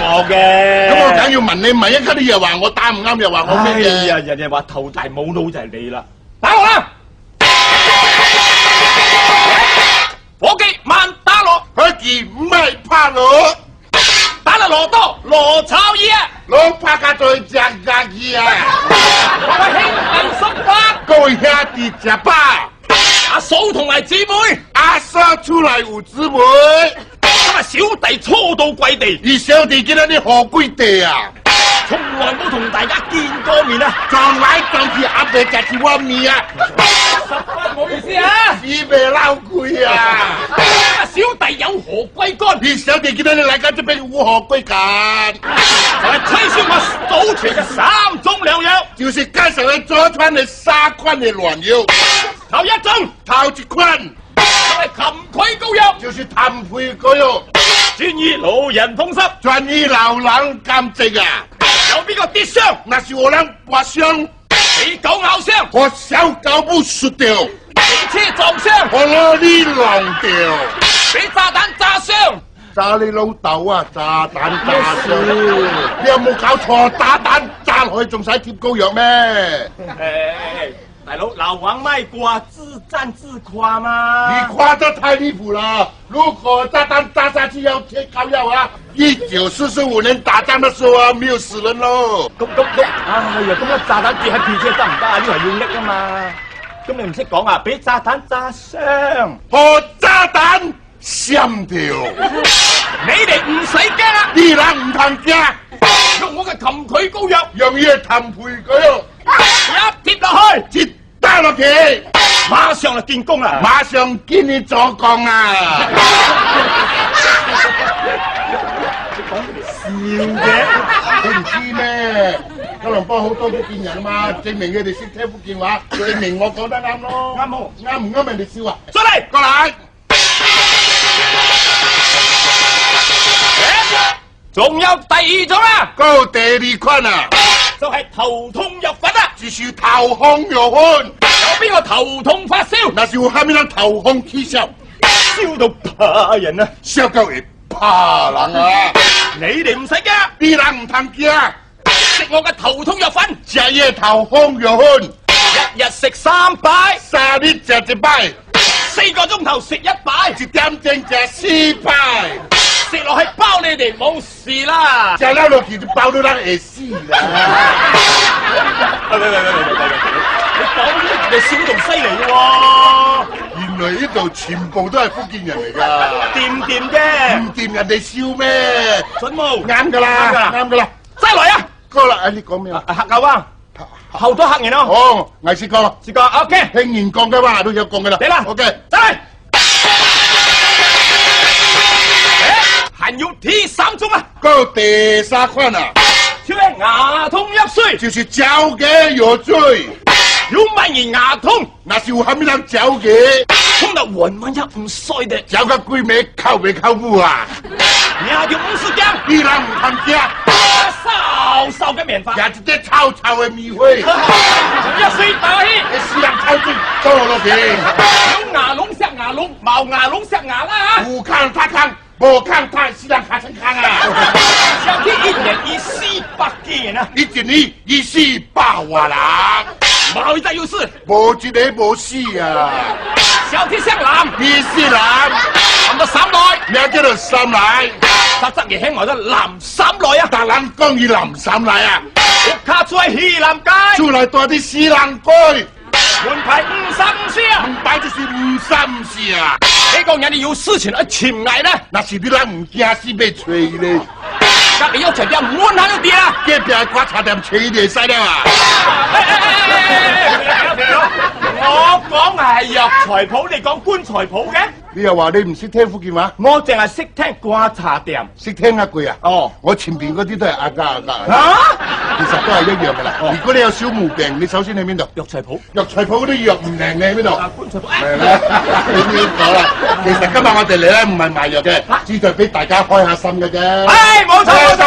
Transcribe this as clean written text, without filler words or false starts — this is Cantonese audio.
我嘅。咁我梗要問你，問一間你又話我打唔啱，又話我咩嘅？哎呀，人哋話頭大冇腦就係你啦。打我啦！伙計慢打落，伙計唔係怕攞，打啦羅多羅炒嘢啊！攞拍架再隻架嘢啊！我係興銀18，各位兄弟食吧。阿嫂同埋姊妹，阿嫂出嚟有姊妹，今日小弟初到貴地，而小弟見到你何歸地啊？從來冇同大家見過面啊！撞來撞去阿伯夾住我面啊！十分唔好意思啊！死未撈攰啊！小弟有何貴幹？而小弟見到你嚟緊，這邊有何歸幹？就係推銷我祖傳嘅3種良藥，就是介紹你左川嘅3款嘅良藥。頭一種，頭一款就係蠄蟝膏藥，就是蠄蟝膏藥，專醫老人風濕，專醫老人感症啊！有邊個跌傷？那是我人刮傷，俾狗咬傷，我小狗不摔掉，俾車撞傷，我攞呢浪掉，俾炸彈炸傷。炸你老豆啊！炸彈炸傷，你有冇搞錯？炸彈炸落去仲使貼膏藥咩？大佬，老王賣瓜，自讚自誇嘛。你誇得太離譜了！如果炸彈炸下去要貼膏藥啊！1945年打仗的時候啊，沒有死人咯。哎呀，咁炸彈跌喺片車得唔得啊？呢個係要拎啊嘛。咁你唔識講啊？俾炸彈炸傷，和炸彈傷掉。你哋唔使驚啊！你人唔同驚，用我嘅蠄蟝膏藥，用呢個蠄蟝膏藥一貼落去，接打落去，馬上就見功啦！馬上見你左降啊！笑嘅，你唔知咩？九龍幫好多福建人啊嘛，證明佢哋識聽福建話，證明我講得啱咯。啱冇？啱唔啱人哋笑啊？出嚟，過嚟。仲有第2種啦，嗰第2款啊，就係頭痛藥粉啦。就是頭痛藥粉。有邊個頭痛發燒？那是我下面人頭痛起燒，燒到怕人啊！燒到會怕人啊！你哋唔使驚，你人唔通驚，食我嘅頭痛藥粉，食嘢頭痛藥粉，一日食3擺3日食1擺，4個鐘頭食1擺，1點鐘食4擺，食落去包你哋冇事啦。食咗落去就包到人會死啦！你講呢啲你笑仲犀利喎！原來呢度全部都係福建人嚟㗎，掂唔掂啫？唔掂人哋笑咩？準冇？啱㗎啦，啱㗎啦，齋來啊！哥啦，你講咩啊？客家話，後多客人咯。哦，藝師哥咯，試過 OK，聽完講嘅話都有講㗎啦。嚟啦，OK，再嚟。還有第3種啊！嗰第3款啊，就係牙痛藥水，就是嚼嘅藥水。有乜嘢牙痛？那是我下面人嚼嘅，痛到暈暈一唔衰的，嚼個鬼尾靠尾靠母啊！牙就50斤，你人唔通驚，騷騷嘅棉花，也一啲臭臭嘅米灰，藥水打落去，你死人臭精多落去，有牙龍錫牙龍，冇牙龍錫牙啦唔看他看，無看他死人卡成看啊！小天1年以400件啊，一年148萬人，冇一隻有事，無一個無死啊！小天姓藍，你死人，藍到3來，名叫做三來，實質嘢興我得藍3來啊！大人講伊藍三來啊！屋卡出去西南街，出來多啲死人鬼，門牌534啊！唔擺就是534啊！你講人哋有事情去潛危咧，那是你人唔驚死被吹咧，隔離有條店滿下都跌啊！隔壁瓜茶店吹你使了啊！我講係藥材鋪，你講棺材鋪嘅？你又話你唔識聽福建話，我淨係識聽瓜茶店。識聽一句啊？哦，我前邊嗰啲都係阿家，啊，其實都係一樣噶啦。如果你有小毛病，你首先喺邊度？藥材鋪。藥材鋪嗰啲藥唔靈，你喺邊度？棺材鋪。係啦，你要講啦。其實今日我哋嚟咧唔係賣藥嘅，只係俾大家開下心嘅啫。唉，冇錯冇錯。